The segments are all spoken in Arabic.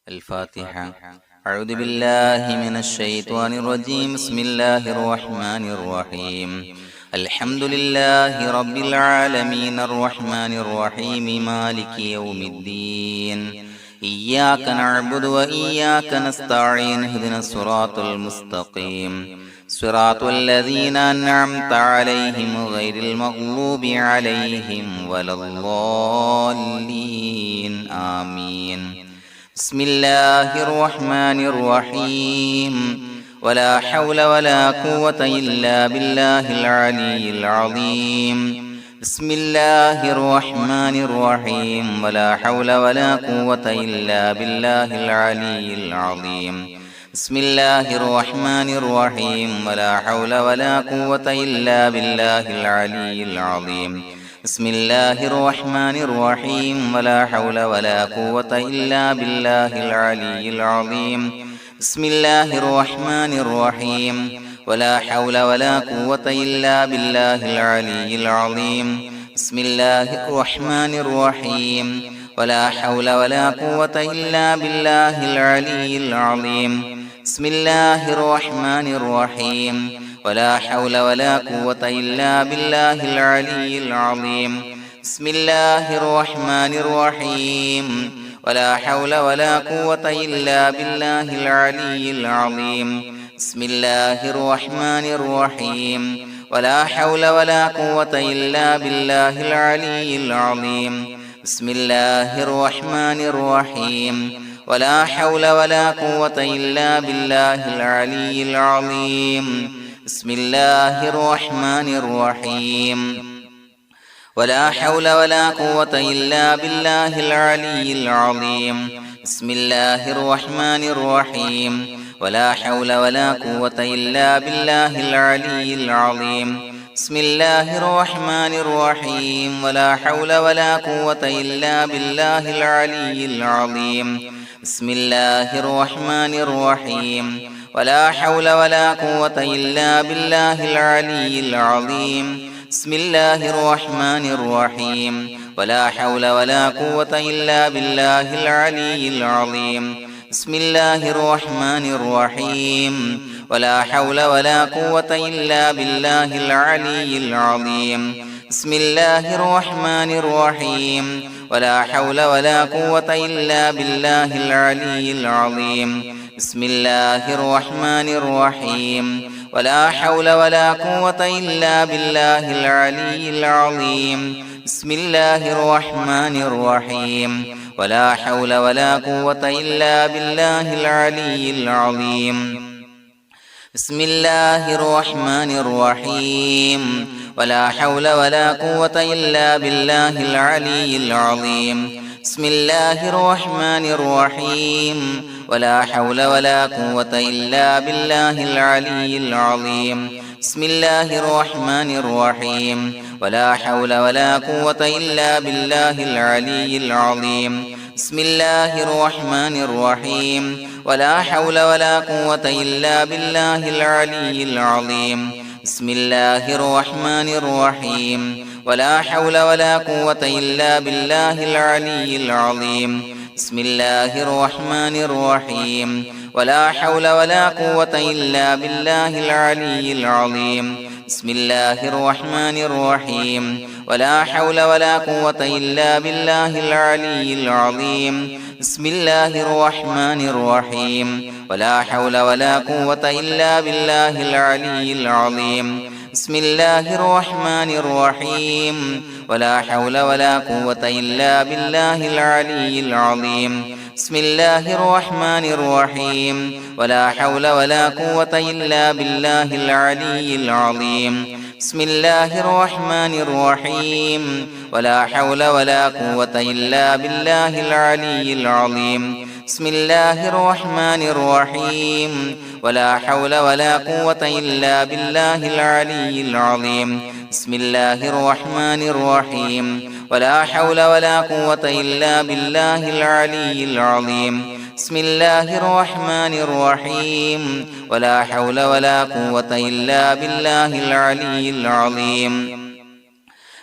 الفاتحة. أعوذ بالله من الشيطان الرجيم. بسم الله الرحمن الرحيم. الحمد لله رب العالمين الرحمن الرحيم مالك يوم الدين. إياك نعبد وإياك نستعين. اهدنا الصراط المستقيم صراط الذين أنعمت عليهم غير المغضوب عليهم ولا الضالين. آمين. بسم الله الرحمن الرحيم. ولا حول ولا قوة إلا بالله العلي العظيم. بسم الله الرحمن الرحيم. ولا حول ولا قوة إلا بالله العلي العظيم. بسم الله الرحمن الرحيم. ولا حول ولا قوة إلا بالله العلي العظيم. بسم الله الرحمن الرحيم. ولا حول ولا قوة إلا بالله العلي العظيم. بسم الله الرحمن الرحيم. ولا حول ولا قوة إلا بالله العلي العظيم. بسم الله الرحمن الرحيم. ولا حول ولا قوة إلا بالله العلي العظيم. بسم الله الرحمن الرحيم. ولا حول ولا قوة إلا بالله العلي العظيم. بسم الله الرحمن الرحيم. ولا حول ولا قوة إلا بالله العلي العظيم. بسم الله الرحمن الرحيم. ولا حول ولا قوة إلا بالله العلي العظيم. بسم الله الرحمن الرحيم. ولا حول ولا قوة إلا بالله العلي العظيم. بسم الله الرحمن الرحيم. ولا حول ولا قوة إلا بالله العلي العظيم. بسم الله الرحمن الرحيم. ولا حول ولا قوة إلا بالله العلي العظيم. بسم الله الرحمن الرحيم. ولا حول ولا قوة إلا بالله العلي العظيم. بسم الله الرحمن الرحيم. ولا حول ولا قوة إلا بالله العلي العظيم. بسم الله الرحمن الرحيم. ولا حول ولا قوة إلا بالله العلي العظيم. بسم الله الرحمن الرحيم. ولا حول ولا قوة إلا بالله العلي العظيم. بسم الله الرحمن الرحيم. ولا حول ولا قوة إلا بالله العلي العظيم. بسم الله الرحمن الرحيم. ولا حول ولا قوة إلا بالله العلي العظيم. بسم الله الرحمن الرحيم. ولا حول ولا قوة إلا بالله العلي العظيم. بسم الله الرحمن الرحيم. ولا حول ولا قوة إلا بالله العلي العظيم. بسم الله الرحمن الرحيم. ولا حول ولا قوة إلا بالله العلي العظيم. بسم الله الرحمن الرحيم. ولا حول ولا قوة إلا بالله العلي العظيم. بسم الله الرحمن الرحيم. ولا حول ولا قوة إلا بالله العلي العظيم. بسم الله الرحمن الرحيم. ولا حول ولا قوة إلا بالله العلي العظيم. بسم الله الرحمن الرحيم. ولا حول ولا قوة إلا بالله العلي العظيم. بسم الله الرحمن الرحيم. ولا حول ولا قوة إلا بالله العلي العظيم. بسم الله الرحمن الرحيم. ولا حول ولا قوة إلا بالله العلي العظيم. بسم الله الرحمن الرحيم. ولا حول ولا قوة إلا بالله العلي العظيم. بسم الله الرحمن الرحيم. ولا حول ولا قوة إلا بالله العلي العظيم. بسم الله الرحمن الرحيم. ولا حول ولا قوة إلا بالله العلي العظيم. بسم الله الرحمن الرحيم. ولا حول ولا قوة إلا بالله العلي العظيم. بسم الله الرحمن الرحيم. ولا حول ولا قوة إلا بالله العلي العظيم. بسم الله الرحمن الرحيم. ولا حول ولا قوة إلا بالله العلي العظيم.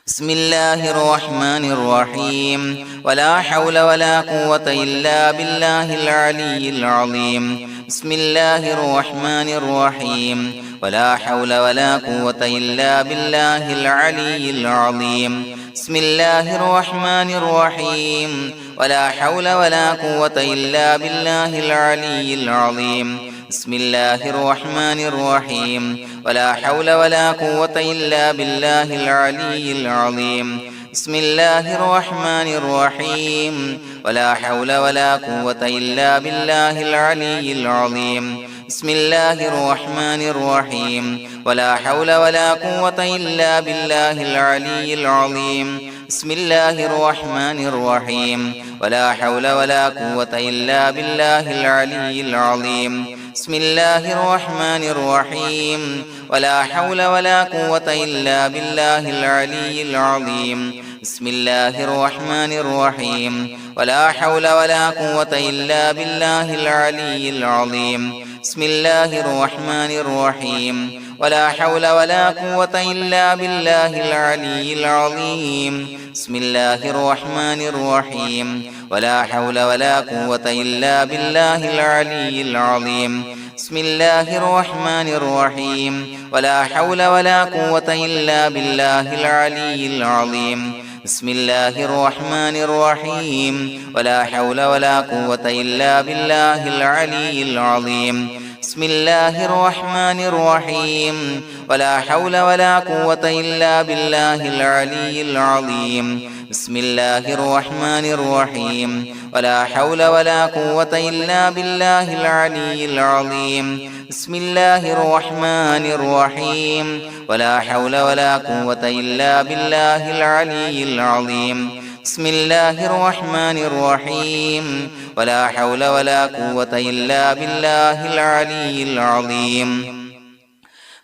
بسم الله الرحمن الرحيم ولا حول ولا قوة إلا بالله العلي العظيم بسم الله الرحمن الرحيم ولا حول ولا قوة إلا بالله العلي العظيم بسم الله الرحمن الرحيم ولا حول ولا قوة إلا بالله العلي العظيم بسم الله الرحمن الرحيم ولا حول ولا قوة إلا بالله العلي العظيم بسم الله الرحمن الرحيم ولا حول ولا قوة إلا بالله العلي العظيم بسم الله الرحمن الرحيم ولا حول ولا قوة إلا بالله العلي العظيم بسم الله الرحمن الرحيم ولا حول ولا قوة إلا بالله العلي العظيم بسم الله الرحمن الرحيم ولا حول ولا قوة إلا بالله العلي العظيم بسم الله الرحمن الرحيم ولا حول ولا قوة إلا بالله العلي العظيم بسم الله الرحمن الرحيم ولا حول ولا قوة إلا بالله العلي العظيم بسم الله الرحمن الرحيم ولا حول ولا قوة إلا بالله العلي العظيم بسم الله الرحمن الرحيم ولا حول ولا قوة إلا بالله العلي العظيم بسم الله الرحمن الرحيم ولا حول ولا قوة إلا بالله العلي العظيم بسم الله الرحمن الرحيم ولا حول ولا قوة إلا بالله العلي العظيم بسم الله الرحمن الرحيم ولا حول ولا قوة إلا بالله العلي العظيم بسم الله الرحمن الرحيم ولا حول ولا قوة إلا بالله العلي العظيم بسم الله الرحمن الرحيم ولا حول ولا قوة إلا بالله العلي العظيم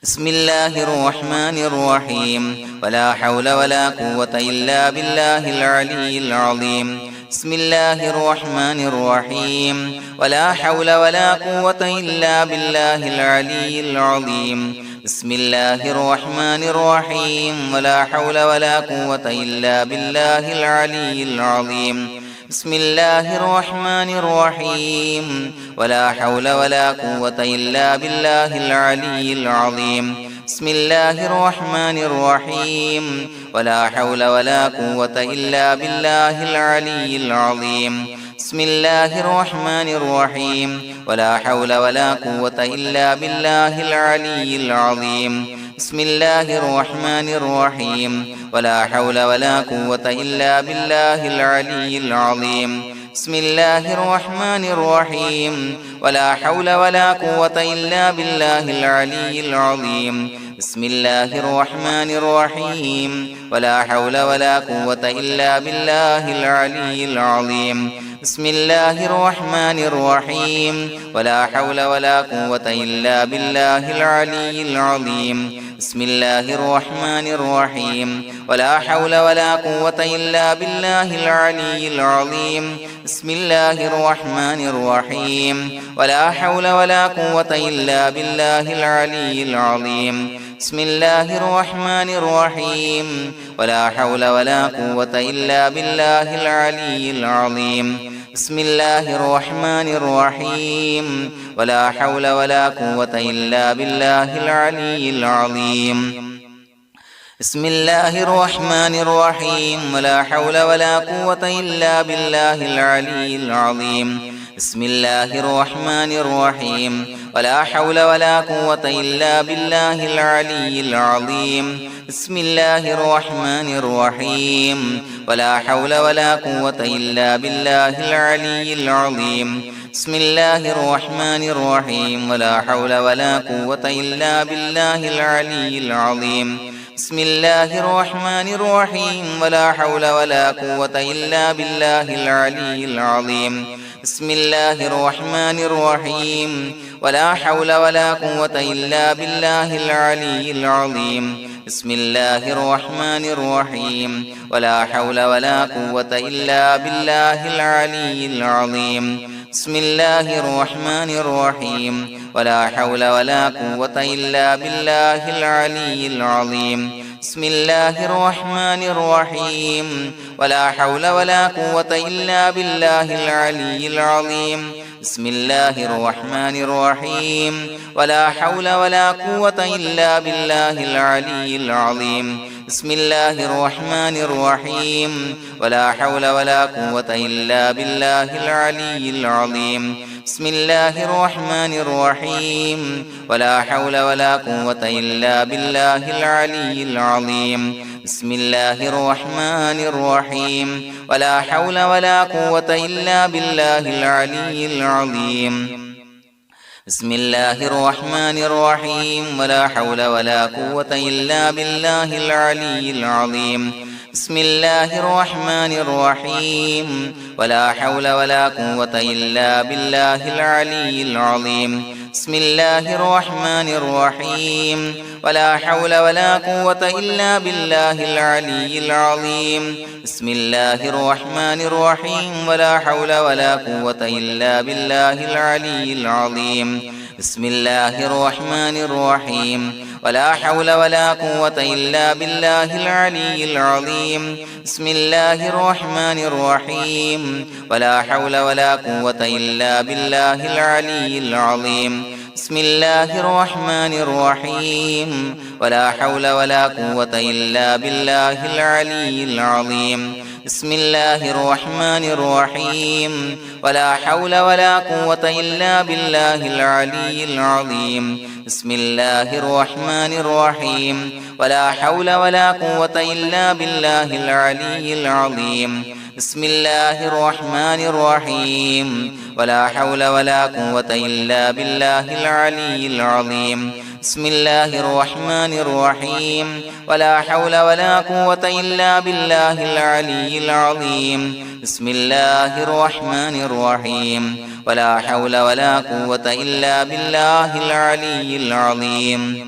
بسم الله الرحمن الرحيم ولا حول ولا قوة إلا بالله العلي العظيم بسم الله الرحمن الرحيم ولا حول ولا قوة إلا بالله العلي العظيم بسم الله الرحمن الرحيم ولا حول ولا قوة إلا بالله العلي العظيم بسم الله الرحمن الرحيم ولا حول ولا قوة إلا بالله العلي العظيم بسم الله الرحمن الرحيم ولا حول ولا قوة إلا بالله العلي العظيم بسم الله الرحمن الرحيم ولا حول ولا قوة إلا بالله العلي العظيم بسم الله الرحمن الرحيم ولا حول ولا قوة إلا بالله العلي العظيم بسم الله الرحمن الرحيم ولا حول ولا قوة إلا بالله العلي العظيم بسم الله الرحمن الرحيم ولا حول ولا قوة إلا بالله العلي العظيم بسم الله الرحمن الرحيم ولا حول ولا قوة إلا بالله العلي العظيم بسم الله الرحمن الرحيم ولا حول ولا قوة إلا بالله العلي العظيم بسم الله الرحمن الرحيم ولا حول ولا قوة إلا بالله العلي العظيم بسم الله الرحمن الرحيم ولا حول ولا قوة إلا بالله العلي العظيم بسم الله الرحمن الرحيم ولا حول ولا قوة إلا بالله العلي العظيم بسم الله الرحمن الرحيم ولا حول ولا قوة إلا بالله العلي العظيم بسم الله الرحمن الرحيم ولا حول ولا قوة إلا بالله العلي العظيم بسم الله الرحمن الرحيم ولا حول ولا قوة إلا بالله العلي العظيم بسم الله الرحمن الرحيم ولا حول ولا قوة إلا بالله العلي العظيم بسم الله الرحمن الرحيم ولا حول ولا قوة إلا بالله العلي العظيم بسم الله الرحمن الرحيم ولا حول ولا قوة إلا بالله العلي العظيم بسم الله الرحمن الرحيم ولا حول ولا قوة إلا بالله العلي العظيم بسم الله الرحمن الرحيم ولا حول ولا قوة إلا بالله العلي العظيم بسم الله الرحمن الرحيم ولا حول ولا قوة إلا بالله العلي العظيم بسم الله الرحمن الرحيم ولا حول ولا قوة إلا بالله العلي العظيم بسم الله الرحمن الرحيم ولا حول ولا قوة إلا بالله العلي العظيم بسم الله الرحمن الرحيم ولا حول ولا قوة إلا بالله العلي العظيم بسم الله الرحمن الرحيم ولا حول ولا قوة إلا بالله العلي العظيم بسم الله الرحمن الرحيم ولا حول ولا قوة إلا بالله العلي العظيم بسم الله الرحمن الرحيم ولا حول ولا قوة إلا بالله العلي العظيم بسم الله الرحمن الرحيم ولا حول ولا قوة إلا بالله العلي العظيم بسم الله الرحمن الرحيم ولا حول ولا قوة إلا بالله العلي العظيم بسم الله الرحمن الرحيم ولا حول ولا قوة إلا بالله العلي العظيم بسم الله الرحمن الرحيم ولا حول ولا قوة إلا بالله العلي العظيم بسم الله الرحمن الرحيم ولا حول ولا قوة إلا بالله العلي العظيم بسم الله الرحمن الرحيم ولا حول ولا قوة إلا بالله العلي العظيم بسم الله الرحمن الرحيم ولا حول ولا قوة إلا بالله العلي العظيم بسم الله الرحمن الرحيم ولا حول ولا قوة إلا بالله العلي العظيم بسم الله الرحمن الرحيم ولا حول ولا قوة إلا بالله العلي العظيم بسم الله الرحمن الرحيم ولا حول ولا قوة إلا بالله العلي العظيم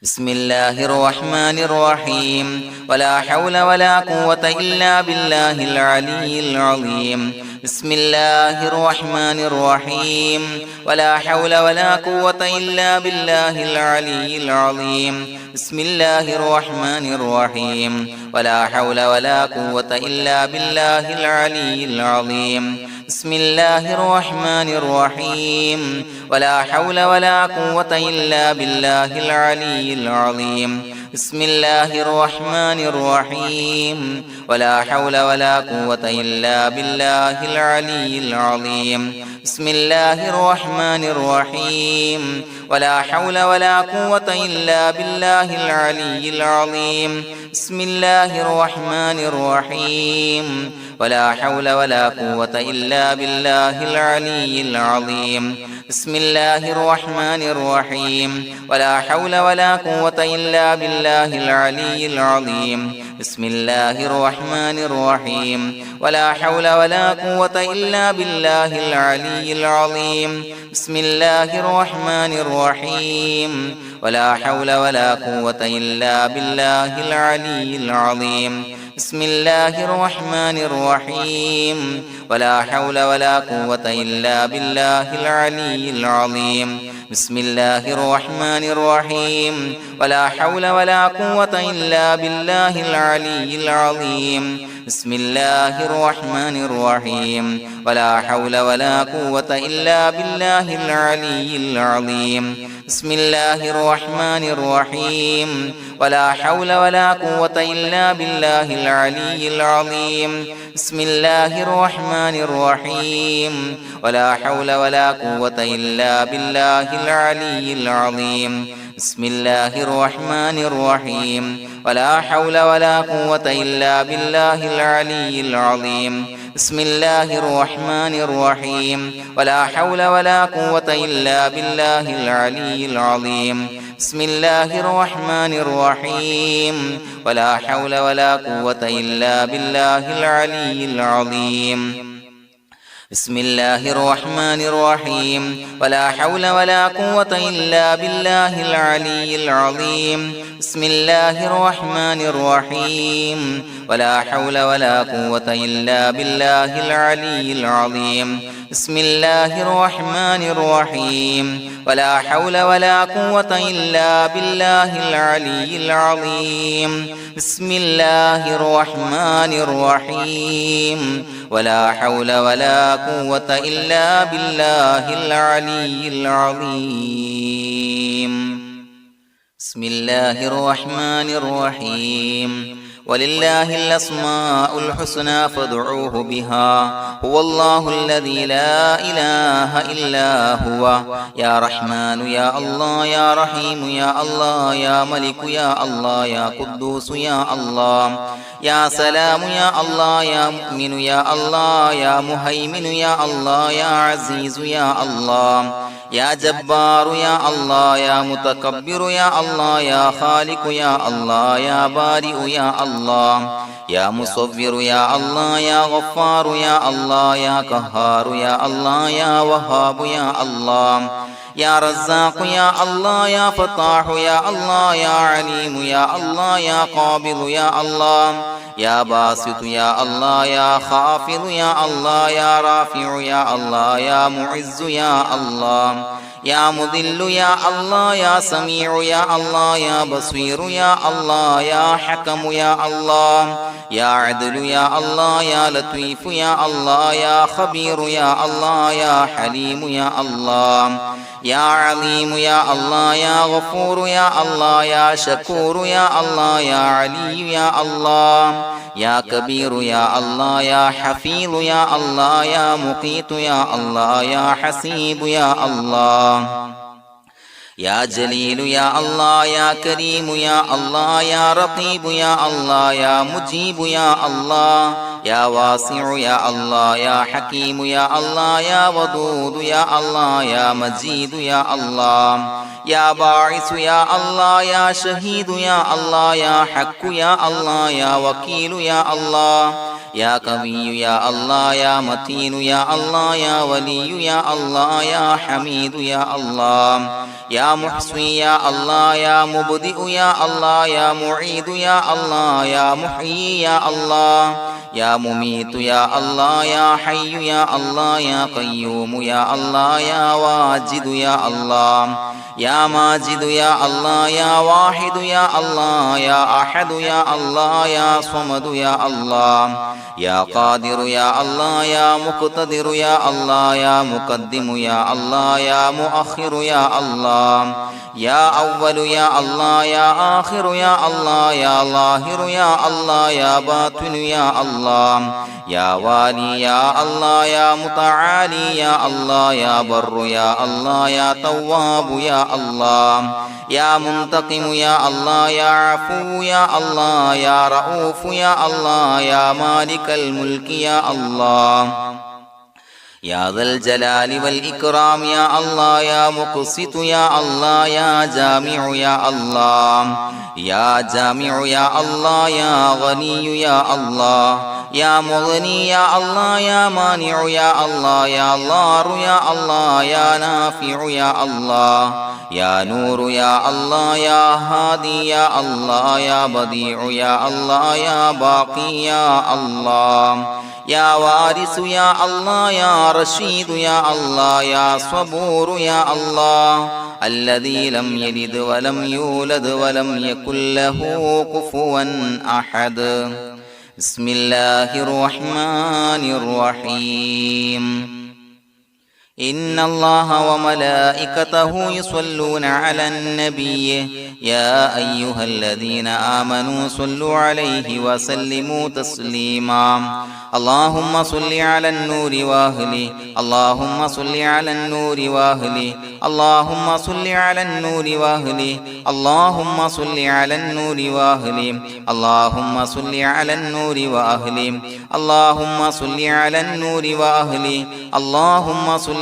بسم الله الرحمن الرحيم ولا حول ولا قوة إلا بالله العلي العظيم بسم الله الرحمن الرحيم ولا حول ولا قوة إلا بالله العلي العظيم بسم الله الرحمن الرحيم ولا حول ولا قوة إلا بالله العلي العظيم بسم الله الرحمن الرحيم ولا حول ولا قوة إلا بالله العلي العظيم بسم الله الرحمن الرحيم ولا حول ولا قوة إلا بالله العلي العظيم بسم الله الرحمن الرحيم ولا حول ولا قوة إلا بالله العلي العظيم بسم الله الرحمن الرحيم ولا حول ولا قوة إلا بالله العلي العظيم بسم الله الرحمن الرحيم ولا حول ولا قوة إلا بالله العلي العظيم بسم الله الرحمن الرحيم ولا حول ولا قوة إلا بالله العلي العظيم بسم الله الرحمن الرحيم ولا حول ولا قوة إلا بالله العلي العظيم بسم الله الرحمن الرحيم ولا حول ولا قوة إلا بالله العلي العظيم بسم الله الرحمن الرحيم ولا حول ولا قوة إلا بالله العلي العظيم بسم الله الرحمن الرحيم ولا حول ولا قوة إلا بالله العلي العظيم بسم الله الرحمن الرحيم ولا حول ولا قوة إلا بالله العلي العظيم بسم الله الرحمن الرحيم ولا حول ولا قوة إلا بالله العلي العظيم بسم الله الرحمن الرحيم ولا حول ولا قوة إلا بالله العلي العظيم بسم الله الرحمن الرحيم ولا حول ولا قوة إلا بالله العلي العظيم بسم الله الرحمن الرحيم ولا حول ولا قوة إلا بالله العلي العظيم بسم الله الرحمن الرحيم ولا حول ولا قوة إلا بالله العلي العظيم بسم الله الرحمن الرحيم ولا حول ولا قوة إلا بالله العلي العظيم بسم الله الرحمن الرحيم ولا حول ولا قوة إلا بالله العلي العظيم بسم الله الرحمن الرحيم ولا حول ولا قوة إلا بالله العلي العظيم بسم الله الرحمن الرحيم ولله الأسماء الحسنى فادعوه بها هو الله الذي لا إله إلا هو يا رحمن يا الله يا رحيم يا الله يا ملك يا الله يا قدوس يا الله يا سلام يا الله يا مؤمن يا الله يا مهيمن يا الله يا عزيز يا الله يا جبار يا الله يا متكبر يا الله يا خالق يا الله يا بارئ يا الله يا مصور يا الله يا غفار يا الله يا قهار يا الله يا وهاب يا الله يا رزاق يا الله يا فتاح يا الله يا عليم يا الله يا قابض يا الله يا باسط يا الله يا خافض يا الله يا رافع يا الله يا معز يا الله يا مذل يا الله يا سميع يا الله يا بصير يا الله يا حكم يا الله يا عدل يا الله يا لطيف يا الله يا خبير يا الله يا حليم يا الله يا عليم يا الله يا غفور يا الله يا شكور يا الله يا علي يا الله يا كبير يا الله يا حفيظ يا الله يا مقيت يا الله يا حسيب يا الله يا جليل يا الله يا كريم يا الله يا رقيب يا الله يا مجيب يا الله يا واسع يا الله يا حكيم يا الله يا ودود يا الله يا مجيد يا الله يا باعث يا الله يا شهيد يا الله يا حق يا الله يا وكيل يا الله يا قوي يا الله يا متين يا الله يا ولي يا الله يا حميد يا الله يا محصي يا الله يا مبدئ يا الله يا معيد يا الله يا محيي يا الله يا مميت يا الله يا حي يا الله يا قيوم يا الله يا واجد يا الله يا ماجد يا الله يا واحد يا الله يا أحد يا الله يا صمد يا الله يا قادر يا الله يا مقتدر يا الله يا مقدم يا الله يا مؤخر يا الله يا أول يا الله يا آخر يا الله يا ظاهر يا الله يا باطن يا الله يا والي يا الله يا متعالي يا الله يا بر يا الله يا تواب يا الله يا منتقم يا الله يا عفو يا الله يا رؤوف يا الله يا مالك الملك يا الله يا ذا الجلال والإكرام يا الله يا مقسط يا الله يا جامع يا الله يا جامع يا الله يا غني يا الله يا مغني يا الله يا مانع يا الله يا ضار يا الله يا نافع يا الله يا نور يا الله يا هادي يا الله يا بديع يا الله يا باقي يا الله يا وارث يا الله يا رشيد يا الله يا صبور يا الله الذي لم يلد ولم يولد ولم يكن له كفوا أحد بسم الله الرحمن الرحيم إن الله وملائكته يصلون على النبي يا أيها الذين آمنوا صلوا عليه وسلموا تسليما اللهم صل على النور وأهله اللهم صل على النور وأهله اللهم صل على النور وأهله اللهم صل على النور وأهله اللهم صل على النور وأهله اللهم صل على النور وأهله اللهم صل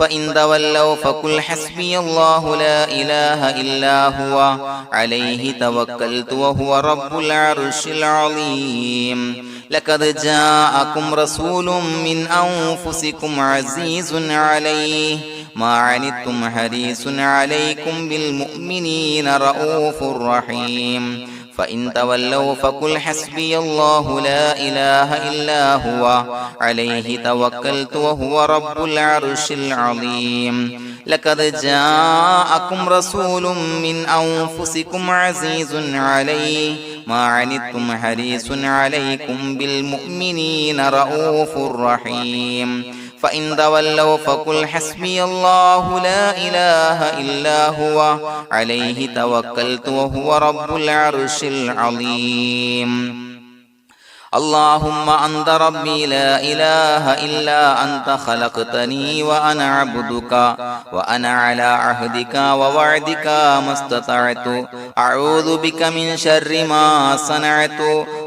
فإن تولوا فقل حسبي الله لا إله إلا هو عليه توكلت وهو رب العرش العظيم لقد جاءكم رسول من أنفسكم عزيز عليه ما عنتم حريص عليكم بالمؤمنين رؤوف رحيم فإن تولوا فقل حسبي الله لا إله إلا هو عليه توكلت وهو رب العرش العظيم لقد جاءكم رسول من أنفسكم عزيز عليه ما عنتم حريص عليكم بالمؤمنين رؤوف رحيم فإن تولوا فقل حسبي الله لا إله إلا هو عليه توكلت وهو رب العرش العظيم اللهم أنت ربي لا إله إلا أنت خلقتني وأنا عبدك وأنا على عهدك ووعدك ما استطعت أعوذ بك من شر ما صنعت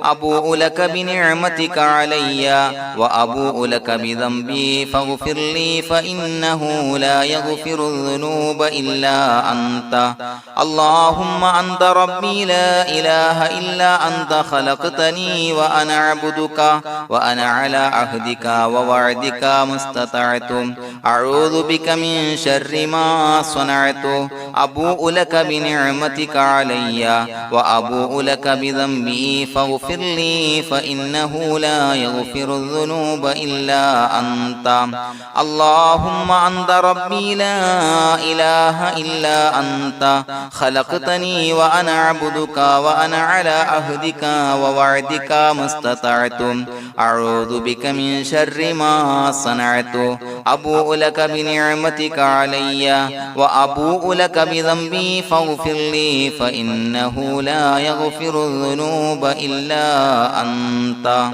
أبوء لك بنعمتك علي وأبوء لك بذنبي فاغفر لي فإنه لا يغفر الذنوب إلا أنت اللهم أنت ربي لا إله إلا أنت خلقتني وأنا عبدك وأنا على عهدك ووعدك ما استطعت أعوذ بك من شر ما صنعت أبوء لك بنعمتك علي وأبوء لك بذنبي فاغفر لي فإنه لا يغفر الذنوب إلا أنت اللهم أنت ربي لا إله إلا أنت خلقتني وأنا عبدك وأنا على عهدك ووعدك ما استطعت أعوذ بك من شر ما صنعت أبوء لك بنعمتك علي وأبوء لك بذنبي فاغفر لي فإنه لا يغفر الذنوب إلا أنت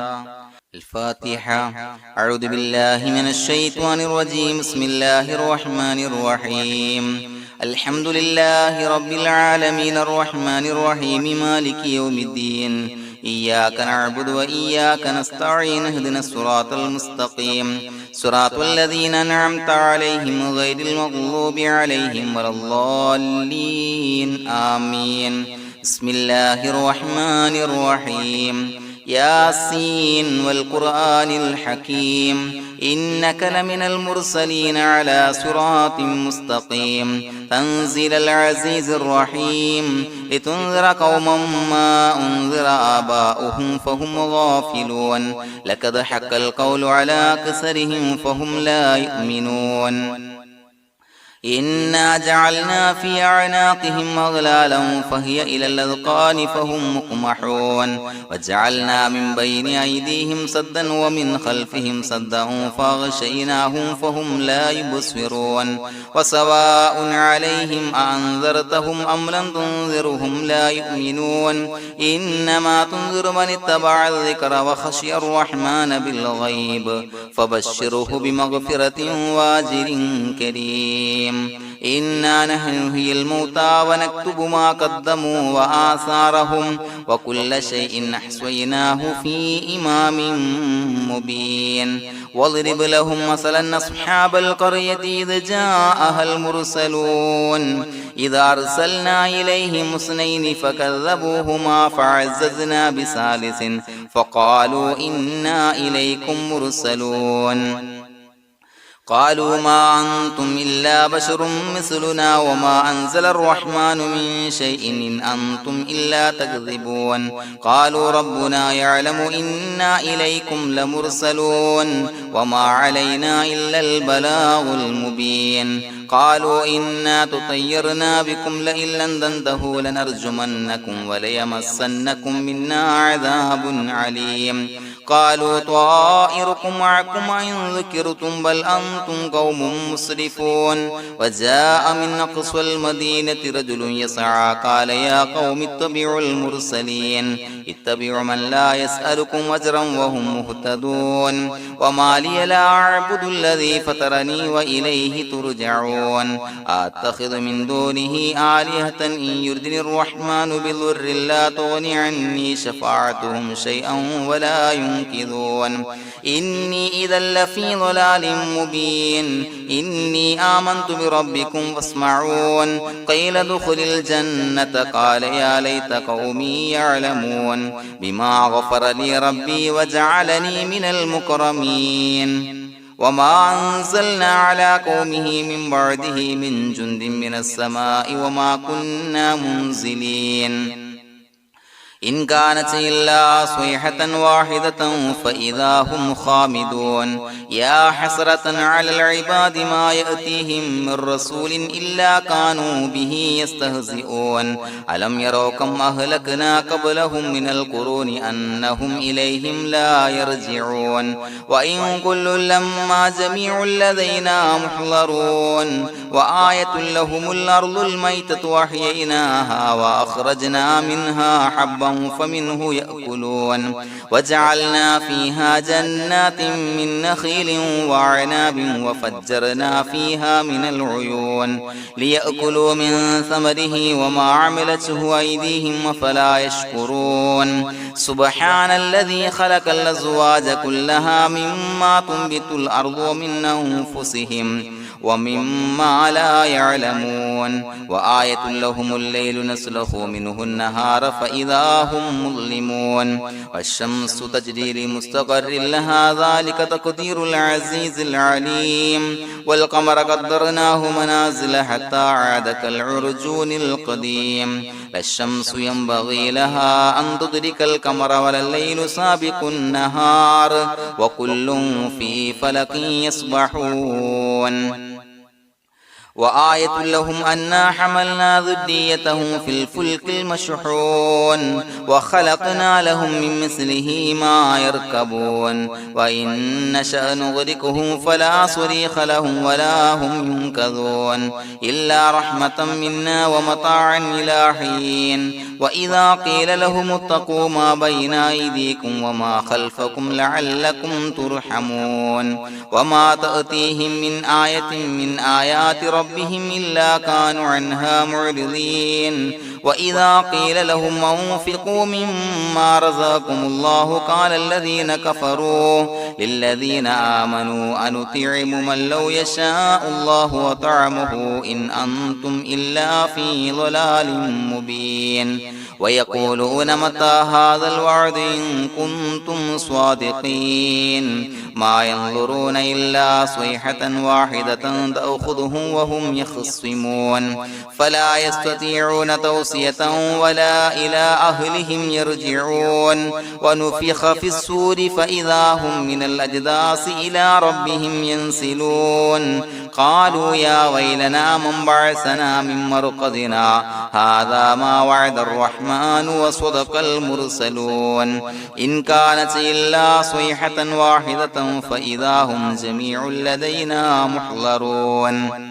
الفاتحة أعوذ بالله من الشيطان الرجيم بسم الله الرحمن الرحيم الحمد لله رب العالمين الرحمن الرحيم مالك يوم الدين إياك نعبد وإياك نستعين اهدنا الصراط المستقيم صراط الذين أنعمت عليهم غير المغضوب عليهم ولا الضالين آمين بسم الله الرحمن الرحيم ياسين والقرآن الحكيم إنك لمن المرسلين على صراط مستقيم تنزيل العزيز الرحيم لتنذر قوما ما أنذر آباؤهم فهم غافلون لقد حق القول على أكثرهم فهم لا يؤمنون إنا جعلنا في أعناقهم أغلالا فهي إلى الأذقان فهم مقمحون وجعلنا من بين أيديهم سدا ومن خلفهم سدا فأغشيناهم فهم لا يبصرون وسواء عليهم أأنذرتهم أم لم تنذرهم لا يؤمنون إنما تنذر من اتبع الذكر وخشي الرحمن بالغيب فبشره بمغفرة وأجر كريم إنا نحن نحيي الموتى ونكتب ما قدموا وآثارهم وكل شيء أحصيناه في إمام مبين واضرب لهم مثلا أصحاب القرية إذ جاءها المرسلون إذا أرسلنا إليهم اثنين فكذبوهما فعززنا بثالث فقالوا إنا إليكم مرسلون قالوا ما أنتم إلا بشر مثلنا وما أنزل الرحمن من شيء إن أنتم إلا تكذبون قالوا ربنا يعلم إنا إليكم لمرسلون وما علينا إلا البلاغ المبين قالوا إنا تطيرنا بكم لئن لم تنتهوا لنرجمنكم وليمسنكم منا عذاب عليم قالوا طائركم معكم إن ذكرتم بل أنتم قوم مسرفون وجاء من أقصى المدينة رجل يسعى قال يا قوم اتبعوا المرسلين اتبعوا من لا يسألكم أجرا وهم مهتدون وما لي لا أعبد الذي فطرني وإليه ترجعون أتخذ من دونه آلهة إن يردني الرحمن بضر لا تغني عني شفاعتهم شيئا ولا ينصرون ينكثون إني إذا لفي ضلال مبين إني آمنت بربكم فاسمعون قيل ادخل الجنة قال يا ليت قومي يعلمون بما غفر لي ربي وجعلني من المكرمين وما أنزلنا على قومه من بعده من جند من السماء وما كنا منزلين إن كانت إلا صيحة واحدة فإذا هم خامدون يا حسرة على العباد ما يأتيهم من رسول إلا كانوا به يستهزئون ألم يروا كم أهلكنا قبلهم من القرون أنهم إليهم لا يرجعون وإن كل لما جميع لدينا محضرون وآية لهم الأرض الميتة وأحييناها وأخرجنا منها حبا فمنه يأكلون وجعلنا فيها جنات من نخيل وعناب وفجرنا فيها من العيون ليأكلوا من ثمره وما عملته أيديهم فلا يشكرون سبحان الذي خلق الأزواج كلها مما تنبت الأرض ومن أنفسهم ومما لا يعلمون وآية لهم الليل نسلخ منه النهار فإذا هم مظلمون والشمس تجري لمستقر لها ذلك تقدير العزيز العليم والقمر قدرناه منازل حتى عاد كالعرجون القديم لا الشمس ينبغي لها أن تدرك القمر ولا الليل سابق النهار وكل في فلك يسبحون وآية لهم أنا حملنا ذريتهم في الفلك المشحون وخلقنا لهم من مثله ما يركبون وإن نشأ نغرقهم فلا صريخ لهم ولا هم ينقذون إلا رحمة منا ومتاعا إلى حين وإذا قيل لهم اتقوا ما بين أيديكم وما خلفكم لعلكم ترحمون وما تأتيهم من آية من آيات ربهم إلا كانوا عنها معرضين وإذا قيل لهم أنفقوا مما رزقكم الله قال الذين كفروا للذين آمنوا أنطعم من لو يشاء الله وطعمه إن أنتم إلا في ضلال مبين ويقولون متى هذا الوعد إن كنتم صادقين ما ينظرون إلا صيحة واحدة تأخذهم وهم يخصمون فلا يستطيعون توصية ولا إلى أهلهم يرجعون ونفخ في الصور فإذا هم من الأجداث إلى ربهم ينسلون قالوا يا ويلنا من بعثنا من مرقدنا هذا ما وعد الرحمن وصدق المرسلون إن كانت إلا صيحة واحدة فإذا هم جميع لدينا محضرون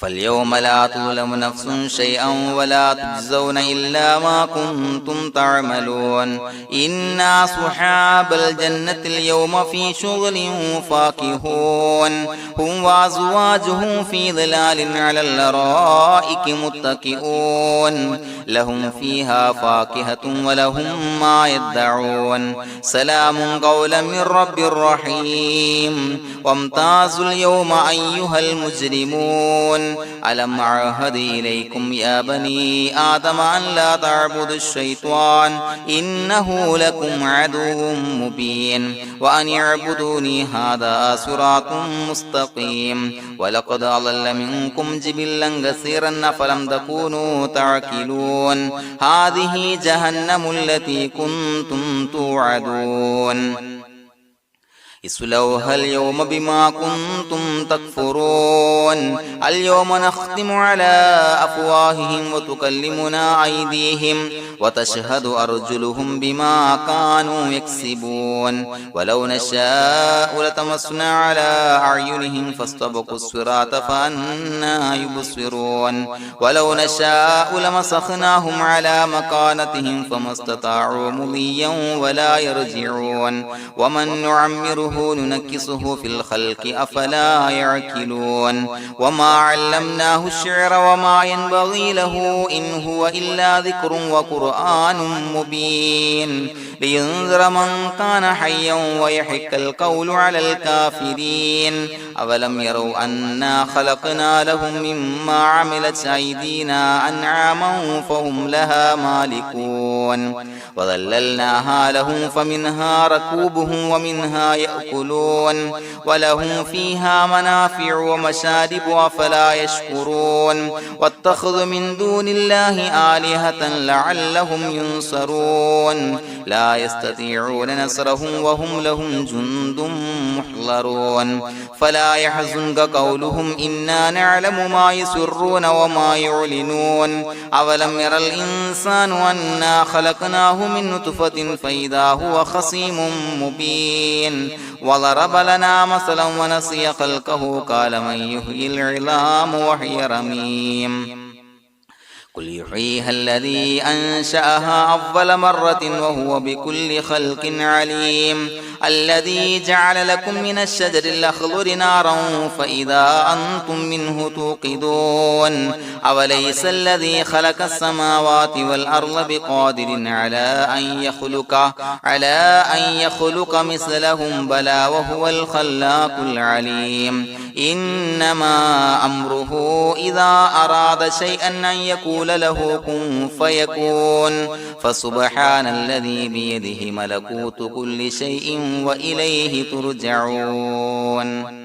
فاليوم لا تظلم نفس شيئا ولا تجزون إلا ما كنتم تعملون إنا أصحاب الجنة اليوم في شغل فاكهون هم وأزواجهم في ظلال على الأرائك متكئون لهم فيها فاكهة ولهم ما يدعون سلام قولا من رب رحيم وامتازوا اليوم أيها المجرمون ألم أعهد إليكم يا بني آدم أن لا تعبدوا الشيطان إنه لكم عدو مبين وأن اعبدوني هذا صراط مستقيم ولقد أضل منكم جبلا كثيرا فلم تكونوا تعقلون هذه جهنم التي كنتم توعدون اصلوها اليوم بما كنتم تكفرون اليوم نختم على أفواههم وتكلمنا أيديهم وتشهد أرجلهم بما كانوا يكسبون ولو نشاء لتمسنا على أعينهم فاستبقوا الصراط فأنى يبصرون ولو نشاء لمسخناهم على مكانتهم فما استطاعوا مضيا ولا يرجعون ومن نعمره ننشره ننكسه في الخلق أفلا يعقلون وما علمناه الشعر وما ينبغي له إن هو إلا ذكر وقرآن مبين لينذر من كان حيا ويحق القول على الكافرين أولم يروا أنا خلقنا لهم مما عملت أيدينا أنعاما فهم لها مالكون وظللناها لهم فمنها ركوبهم ومنها يأكلون ولهم فيها منافع ومشارب أفلا يشكرون واتخذوا من دون الله آلهة لعلهم ينصرون لا يستطيعون نصرهم وهم لهم جند محضرون فلا يحزنك قولهم إنا نعلم ما يسرون وما يعلنون أولم ير الإنسان أنا خلقناه من نطفة فإذا هو خصيم مبين وضرب لنا مثلا ونسي خلقه قال من يحيي العظام وهي رميم قل يحييها الذي أنشأها أول مرة وهو بكل خلق عليم الذي جعل لكم من الشجر الأخضر نارا فإذا أنتم منه توقدون أوليس الذي خلق السماوات والأرض بقادر على أن يخلق مثلهم بلى وهو الخلاق العليم إنما أمره إذا أراد شيئا أن يقول له كن فيكون فسبحان الذي بيده ملكوت كل شيء وإليه ترجعون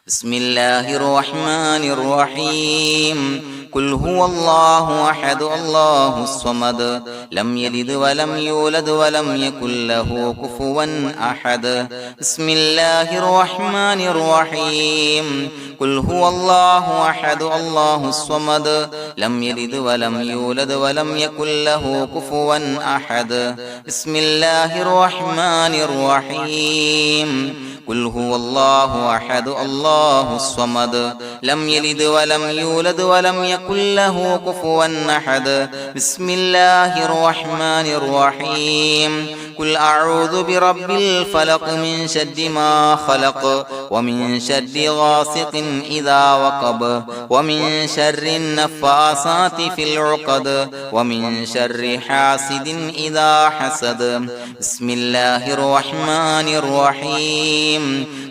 بسم الله الرحمن الرحيم قل هو الله أحد الله الصمد لم يلد ولم يولد ولم يكن له كفوا أحد بسم الله الرحمن الرحيم قل هو الله أحد الله الصمد لم يلد ولم يولد ولم يكن له كفوا أحد بسم الله الرحمن الرحيم قل هو الله أحد الله الصمد لم يلد ولم يولد ولم يكن له كفوا أحد بسم الله الرحمن الرحيم قل أعوذ برب الفلق من شر ما خلق ومن شر غاسق إذا وقب ومن شر النفاثات في العقد ومن شر حاسد إذا حسد بسم الله الرحمن الرحيم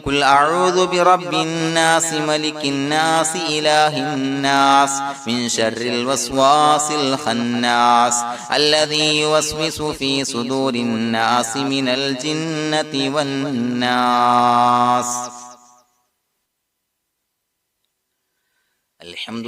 قل أعوذ برب الناس ملك الناس إله الناس من شر الوسواس الخناس الذي يوسوس في صدور الناس من الجنة والناس الحمد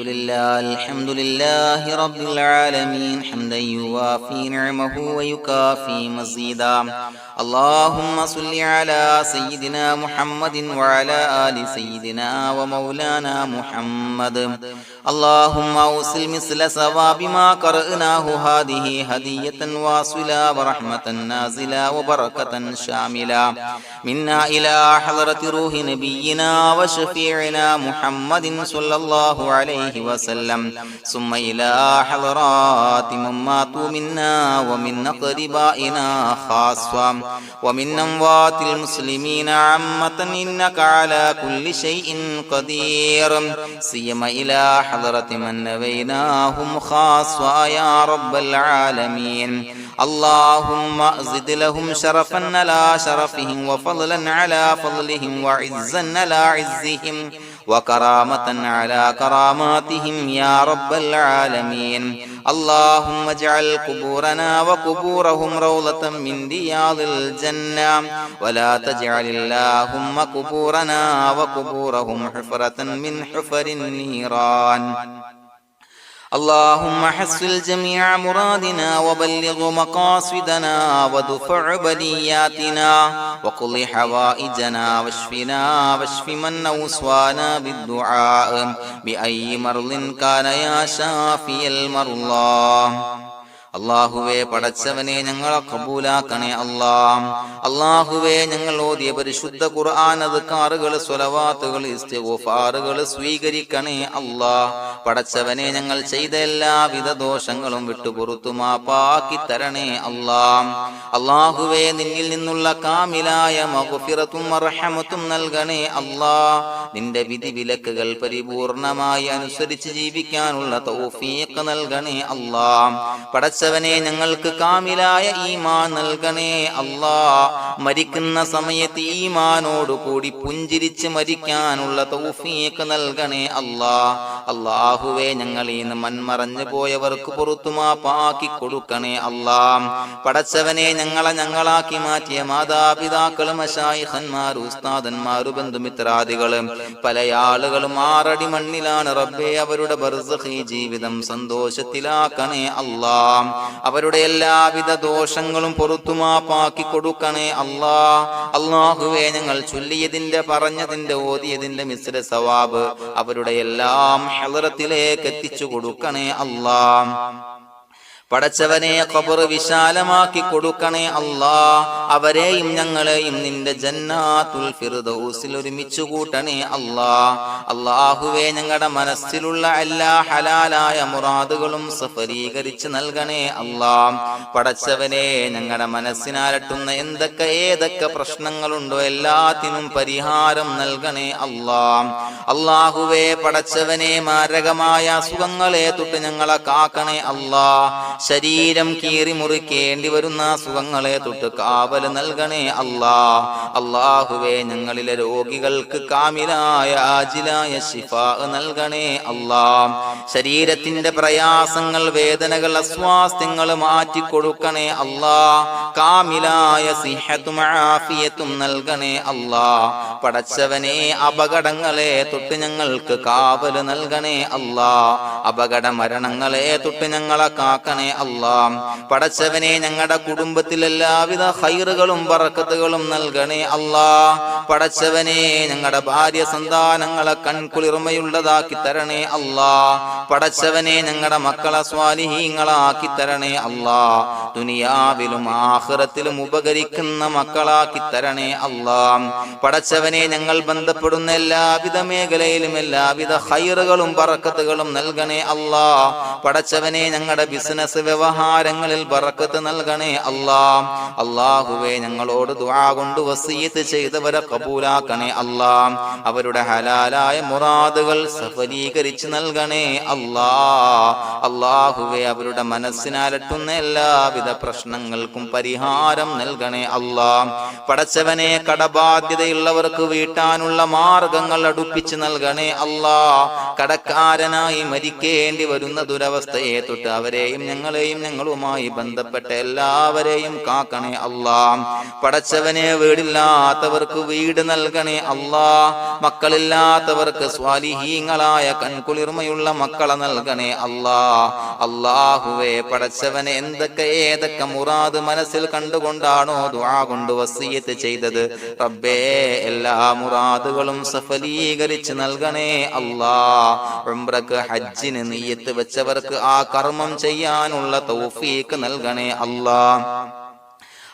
لله رب العالمين حمدا يوافي نعمه ويكافي مزيدا اللهم صل على سيدنا محمد وعلى آل سيدنا ومولانا محمد اللهم أوصل مثل ثواب ما قرأناه هذه هدية واصلة ورحمة نازلة وبركة شاملة منا إلى حضرة روح نبينا وشفيعنا محمد صلى الله عليه وسلم ثم إلى حضرات من ماتوا منا ومن أقربائنا خاصة ومن أموات المسلمين عامة إنك على كل شيء قدير سيما إلى حضرة من نبيناهم خاصة يا رب العالمين اللهم زد لهم شرفا على شرفهم وفضلا على فضلهم وعزا على عزهم وكرامة على كراماتهم يا رب العالمين اللهم اجعل قبورنا وقبورهم روضة من رياض الجنة ولا تجعل اللهم قبورنا وقبورهم حفرة من حفر النيران اللهم حصل جميع مرادنا وبلغ مقاصدنا ودفع بلياتنا وقض حوائجنا واشفنا واشف من أوصانا بالدعاء بأي مرض كان يا شافي المرضى അല്ലാഹുവേ പടച്ചവനെ ഞങ്ങളെ ഖബൂലാക്കണേ അല്ലാ. അല്ലാഹുവേ ഞങ്ങൾ ഓതിയ പരിശുദ്ധ ഖുർആൻ അദ്കാറുകൾ സ്വലവാത്തുകൾ ഇസ്തിഗ്ഫാറുകൾ സ്വീകരിക്കണേ അല്ലാ. പടച്ചവനെ ഞങ്ങൾ ചെയ്ത എല്ലാവിധ ദോഷങ്ങളും വിട്ടുപുറത്തു മാപ്പാക്കി തരണേ അല്ലാ. അല്ലാഹുവേ നിന്നിൽ നിന്നുള്ള കാമിലായ മഗ്ഫിറത്തും റഹ്മത്തും നൽകണേ അല്ലാ. നിന്റെ വിധി വിലക്കുകൾ പരിപൂർണമായി അനുസരിച്ച് ജീവിക്കാനുള്ള തൗഫീഖ് നൽകണേ അല്ലാ. പടച്ചവനെ ഞങ്ങൾക്ക് കാമിലായ ഈമാൻ നൽകണേ അല്ലാ. മരിക്കുന്ന സമയത്ത് ഈമാനോട് കൂടി പുഞ്ചിരിച്ച് മരിക്കാനുള്ള തൗഫീഖ് നൽകണേ അല്ലാ. അല്ലാഹുവേ ഞങ്ങളിൽ നിന്ന് മൺമറഞ്ഞു പോയവർക്ക് പുറത്തു മാപ്പാക്കി കൊടുക്കണേ അല്ലാ. പടച്ചവനെ ഞങ്ങളാക്കി മാറ്റിയ മാതാപിതാക്കളും മശായിഖന്മാരും ഉസ്താദന്മാരും ബന്ധുമിത്രാദികളും പല ആളുകളും 6 അടി മണ്ണിലാണ് റബ്ബേ. അവരുടെ ബർസഖി ജീവിതം സന്തോഷത്തിലാക്കണേ അല്ലാ. അവരുടെ എല്ലാവിധ ദോഷങ്ങളും പുറത്തു മാപ്പാക്കി കൊടുക്കണേ അല്ലാ. അല്ലാഹുവേ ഞങ്ങൾ ചൊല്ലിയതിന്റെ പറഞ്ഞതിന്റെ ഓതിയതിന്റെ മിശ്ര സവാബ് അവരുടെ എല്ലാം ഹളറത്തിലേക്ക് എത്തിച്ചു കൊടുക്കണേ അല്ലാ. പടച്ചവനെ ഖബർ വിശാലമാക്കി കൊടുക്കണേ അല്ലാ. അവരെയും ഞങ്ങളെയും നിന്റെ ജന്നാത്തുൽ ഫിർദൗസിൽ ഒരുമിച്ച് കൂട്ടണേ അല്ലാ. അല്ലാഹുവേ ഞങ്ങളുടെ മനസ്സിലുള്ള എല്ലാ ഹലാലായ മുറാദുകളും സഫലീകരിച്ച് നൽകണേ അല്ലാ. പടച്ചവനെ ഞങ്ങളുടെ മനസ്സിനാലട്ടുന്ന ഏതൊക്കെ പ്രശ്നങ്ങളുണ്ടോ എല്ലാത്തിനും പരിഹാരം നൽകണേ അല്ലാ. അല്ലാഹുവേ പടച്ചവനെ മാരകമായ അസുഖങ്ങളെ തൊട്ട് ഞങ്ങളെ കാക്കണേ അല്ലാ. ശരീരം കീറി മുറിക്കേണ്ടി വരുന്ന അസുഖങ്ങളെ തൊട്ട് കാവൽ നൽകണേ അല്ലാ. അല്ലാഹുവേ ഞങ്ങളിലെ രോഗികൾക്ക് കാമിലായ ആജിലായ ശിഫാ നൽകണേ അല്ലാ. ശരീരത്തിന്റെ പ്രയാസങ്ങൾ വേദനകൾ അസ്വാസ്ഥ്യങ്ങൾ മാറ്റിക്കൊടുക്കണേ അല്ലാ. കാമിലായ സിഹത്തും ആഫിയത്തും നൽകണേ അല്ലാ. പടച്ചവനെ അപകടങ്ങളെ തൊട്ട് ഞങ്ങൾക്ക് കാവൽ നൽകണേ അല്ലാ. അപകട മരണങ്ങളെ തൊട്ട് ഞങ്ങളെ കാക്കണേ അല്ലാ. പടച്ചവനെ ഞങ്ങളുടെ കുടുംബത്തിൽ എല്ലാവിധ ഖൈറുകളും ബറക്കത്തുകളും നൽകണേ അല്ലാ. പടച്ചവനെ ഞങ്ങളുടെ ഭാര്യ സന്താനങ്ങളെ കൺകുളിർമയുള്ളതാക്കി തരണേ അല്ലാ. പടച്ചവനെ ഞങ്ങളുടെ മക്കളെ സ്വാലിഹീങ്ങളാക്കി തരണേ അല്ലാ. ദുനിയാവിലും ആഖിറത്തിലും ഉപകരിക്കുന്ന മക്കളാക്കി തരണേ അല്ലാ. പടച്ചവനെ ഞങ്ങൾ ബന്ധപ്പെടുന്ന എല്ലാവിധ മേഖലയിലും എല്ലാവിധ ഖൈറുകളും ബറക്കത്തുകളും നൽകണേ അല്ലാ. പടച്ചവനെ ഞങ്ങളുടെ ബിസിനസ് വ്യവഹാരങ്ങളിൽ ബറക്കത്ത് നൽകണേ അല്ലാ. അല്ലാഹുവേ ഞങ്ങളോട് ദുആ കൊണ്ട് വസിയത്ത് ചെയ്തവരെ കബൂലാക്കണേ അല്ലാ. അവരുടെ ഹലാലായ മുറാദുകൾ സഫലീകരിച്ച് നൽകണേ അല്ലാ. അല്ലാഹുവേ അവരുടെ മനസ്സിനാലട്ടുന്ന എല്ലാവിധ പ്രശ്നങ്ങൾക്കും പരിഹാരം നൽകണേ അല്ലാ. പടച്ചവനെ കടബാധ്യതയുള്ളവർക്ക് വീട്ടാനുള്ള മാർഗങ്ങൾ അടുപ്പിച്ച് നൽകണേ അല്ലാ. കടക്കാരനായി മരിക്കേണ്ടി വരുന്ന ദുരവസ്ഥയെ തൊട്ട് അവരെയും ഞങ്ങളെയും ഞങ്ങളുമായി ബന്ധപ്പെട്ട എല്ലാവരെയും കാക്കണേ അല്ലാ. പടച്ചവനെ വീടില്ലാത്തവർക്ക് വീട് നൽകണേ അല്ലാ. മക്കളില്ലാത്തവർക്ക് സ്വാലിഹീങ്ങളായ കൺകുളിർമയുള്ള മക്കളെ നൽകണേ അല്ലാ. അല്ലാഹുവേ പടച്ചവനെ ഏതൊക്കെ മുറാദ് മനസ്സിൽ കണ്ടുകൊണ്ടാണോ ദുആ കൊണ്ട് വസിയത്ത് ചെയ്തത് റബ്ബേ എല്ലാ മുറാദുകളും സഫലീകരിച്ച് നൽകണേ അല്ലാ. ഉംറക്ക് ഹജ്ജിന് നിയ്യത്ത് വെച്ചവർക്ക് ആ കർമ്മം ചെയ്യാനുള്ള തൗഫീഖ് നൽകണേ അല്ലാ.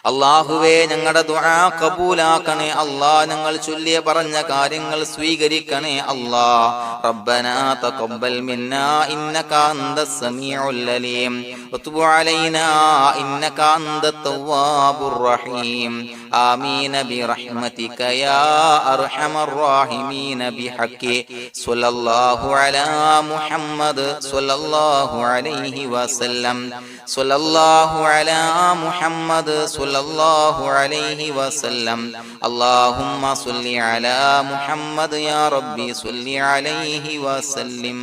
അല്ലാഹുവേ ഞങ്ങളുടെ ദുആ ഖബൂലാക്കണേ അല്ലാ. ഞങ്ങൾ ചൊല്ലിയ പറഞ്ഞ കാര്യങ്ങൾ സ്വീകരിക്കണേ അല്ലാ. റബ്ബനാ തഖബ്ബൽ മിന്നാ ഇന്നക അന്തസ് സമീഉൽ അലീം വതുബ് അലൈനാ ഇന്നക അന്തത് തവ്വാബുർ റഹീം. ആമീൻ ബിറഹ്മതിക യാ അർഹമർ റഹീമീൻ ബിഹഖി സ്വല്ലല്ലാഹു അലാ മുഹമ്മദ് സ്വല്ലല്ലാഹു അലൈഹി വസല്ലം. സ്വല്ലല്ലാഹു അലാ മുഹമ്മദ് സ്വല്ലല്ലാഹു അലൈഹി വസല്ലം. അല്ലാഹുമ്മ സ്വല്ലി അലാ മുഹമ്മദ് യാ റബ്ബി സ്വല്ലി അലൈഹി വസല്ലം.